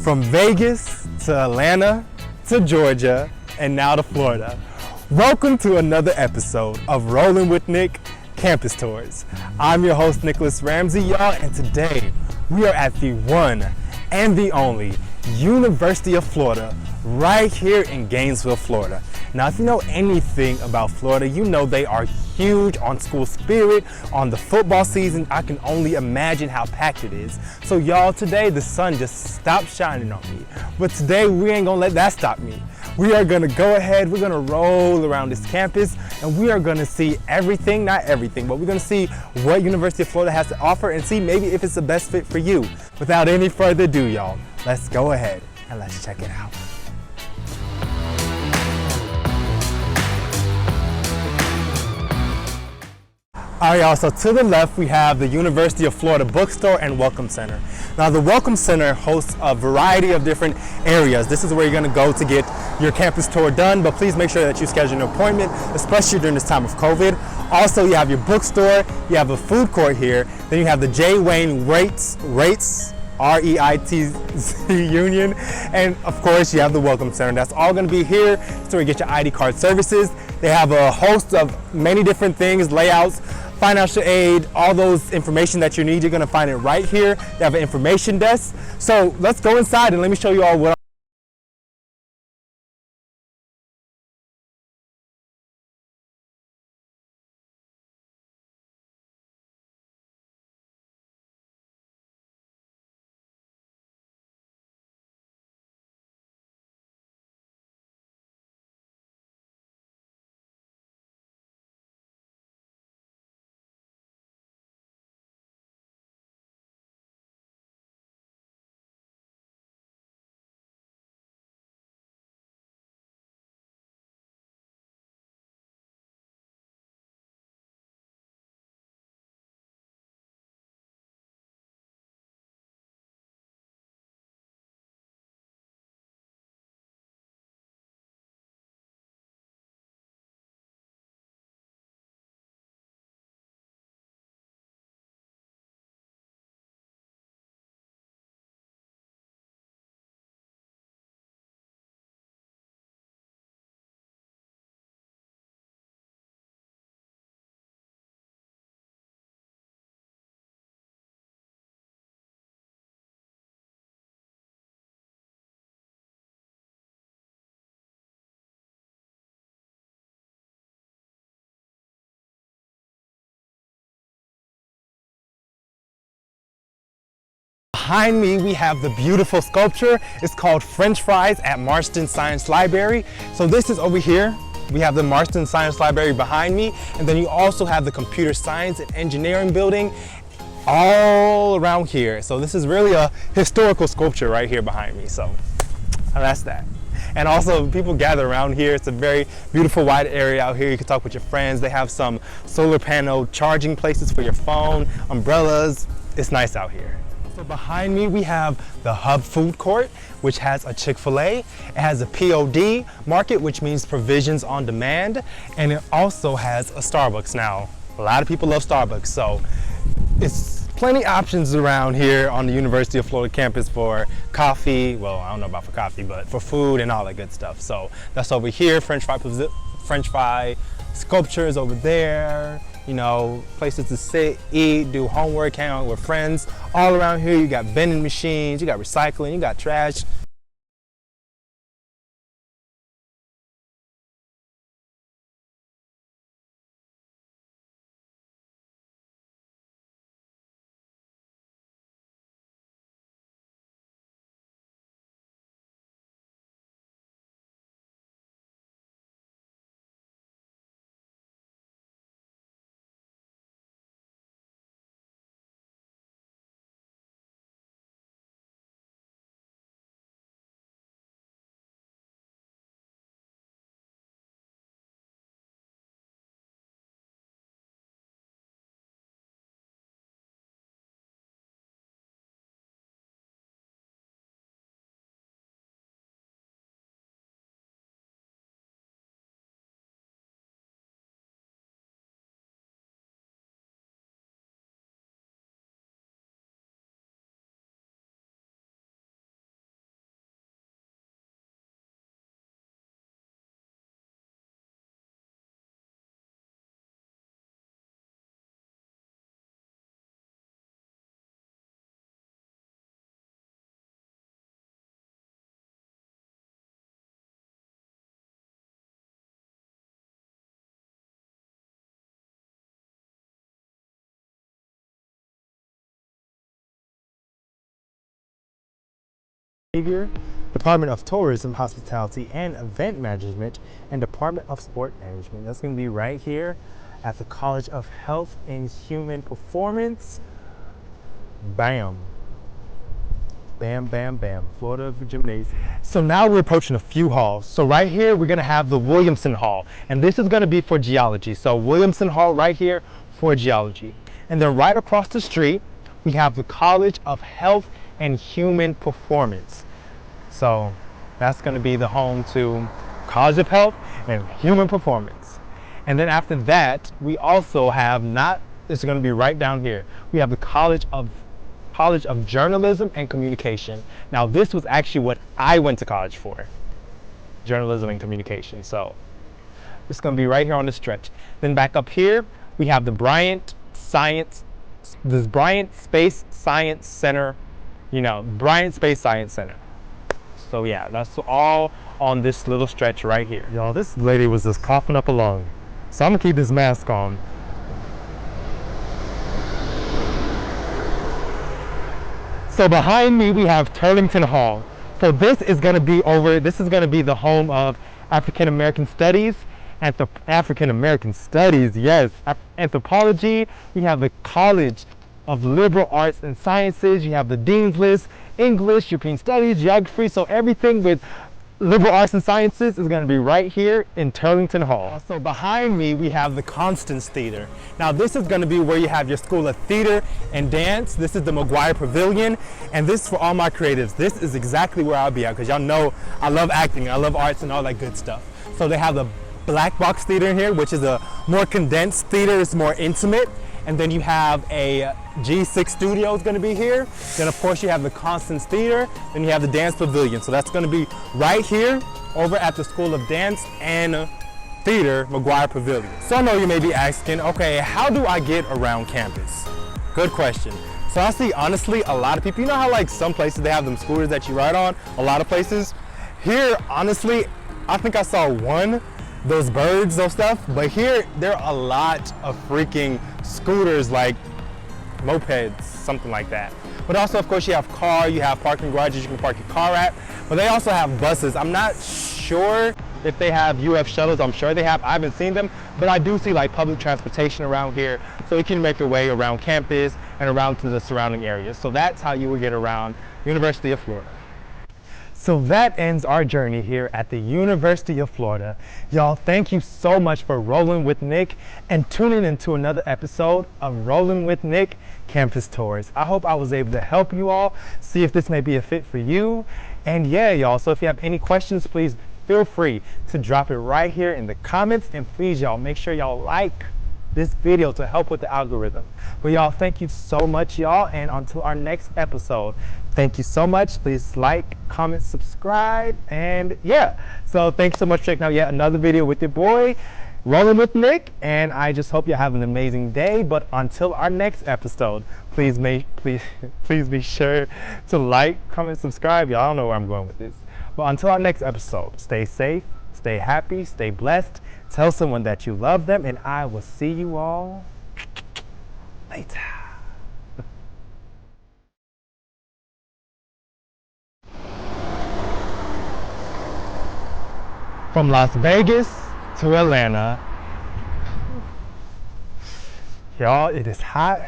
From Vegas to Atlanta to Georgia and now to Florida. Welcome to another episode of Rolling with Nick Campus Tours. I'm your host Nicholas Ramsey, y'all, and today we are at the one and the only University of Florida right here in Gainesville, Florida. Now, if you know anything about Florida, you know they are huge on school spirit, on the football season. I can only imagine how packed it is. So y'all, today the sun just stopped shining on me. But today we ain't gonna let that stop me. We are gonna go ahead, we're gonna roll around this campus, and we are gonna see everything, not everything, but we're gonna see what University of Florida has to offer and see maybe if it's the best fit for you. Without any further ado, y'all, let's go ahead and let's check it out. All right, y'all, so to the left, we have the University of Florida Bookstore and Welcome Center. Now, the Welcome Center hosts a variety of different areas. This is where you're gonna go to get your campus tour done, but please make sure that you schedule an appointment, especially during this time of COVID. Also, you have your bookstore, you have a food court here, then you have the J. Wayne Rates, R-E-I-T-Z Union, and of course you have the Welcome Center. That's all going to be here so you get your ID card services. They have a host of many different things, layouts, financial aid, all those information that you need, you're going to find it right here. They have an information desk. So let's go inside and let me show you all what behind me. We have the beautiful sculpture. It's called French Fries at Marston Science Library. So this is over here. We have the Marston Science Library behind me, and then you also have the Computer Science and Engineering building all around here. So this is really a historical sculpture right here behind me. So that's that. And also people gather around here. It's a very beautiful wide area out here. You can talk with your friends. They have some solar panel charging places for your phone, umbrellas. It's nice out here. So behind me we have the Hub Food Court, which has a Chick-fil-A. It has a POD market, which means provisions on demand, and it also has a Starbucks. Now, a lot of people love Starbucks, so it's plenty options around here on the University of Florida campus for coffee. Well, I don't know about for coffee, but for food and all that good stuff. So that's over here. French fry sculptures over there. You know, places to sit, eat, do homework, hang out with friends. All around here, you got vending machines, you got recycling, you got trash. Behavior, Department of Tourism, Hospitality, and Event Management, and Department of Sport Management. That's going to be right here at the College of Health and Human Performance. Bam. Bam, bam, bam. Florida Gymnasium. So now we're approaching a few halls. So right here, we're going to have the Williamson Hall. And this is going to be for geology. So Williamson Hall right here for geology. And then right across the street, we have the College of Health and Human Performance. So that's going to be the home to College of Health and Human Performance. And then after that, we also have it's going to be right down here. We have the College of Journalism and Communication. Now this was actually what I went to college for, journalism and communication. So it's going to be right here on the stretch. Then back up here, we have the Bryant Space Science Center, Bryant Space Science Center. So yeah, that's all on this little stretch right here. Y'all, this lady was just coughing up a lung. So I'm gonna keep this mask on. So behind me, we have Turlington Hall. So this is gonna be the home of African American Studies. African American Studies, yes. Anthropology. We have the College of Liberal Arts and Sciences. You have the Dean's List, English, European Studies, Geography. So everything with Liberal Arts and Sciences is going to be right here in Turlington Hall. So behind me, we have the Constance Theater. Now this is going to be where you have your School of Theater and Dance. This is the McGuire Pavilion. And this is for all my creatives. This is exactly where I'll be at, because y'all know I love acting, I love arts and all that good stuff. So they have the Black Box Theater in here, which is a more condensed theater. It's more intimate. And then you have a G6 studio is going to be here. Then of course you have the Constance Theater. Then you have the Dance Pavilion. So that's going to be right here over at the School of Dance and Theater, McGuire Pavilion. So I know you may be asking, okay, how do I get around campus? Good question. So I see honestly a lot of people, you know how like some places they have them scooters that you ride on, a lot of places. Here, honestly, I think I saw those birds, those stuff, but here there are a lot of freaking scooters, like mopeds, something like that. But also of course you have you have parking garages you can park your car at, but they also have buses. I'm not sure if they have UF shuttles. I'm sure they have, I haven't seen them, but I do see like public transportation around here, so you can make your way around campus and around to the surrounding areas. So that's how you would get around University of Florida. So that ends our journey here at the University of Florida. Y'all, thank you so much for rolling with Nick and tuning into another episode of Rolling with Nick Campus Tours. I hope I was able to help you all see if this may be a fit for you. And yeah, y'all, so if you have any questions, please feel free to drop it right here in the comments. And please, y'all, make sure y'all like this video to help with the algorithm. But y'all, thank you so much, y'all, and until our next episode, thank you so much. Please like, comment, subscribe, and yeah. So thanks so much for checking out yet another video with your boy, Rolling with Nick, and I just hope you have an amazing day. But until our next episode, please be sure to like, comment, subscribe. Y'all, I don't know where I'm going with this. But until our next episode, stay safe, stay happy, stay blessed. Tell someone that you love them, and I will see you all later. From Las Vegas to Atlanta. Y'all, it is hot.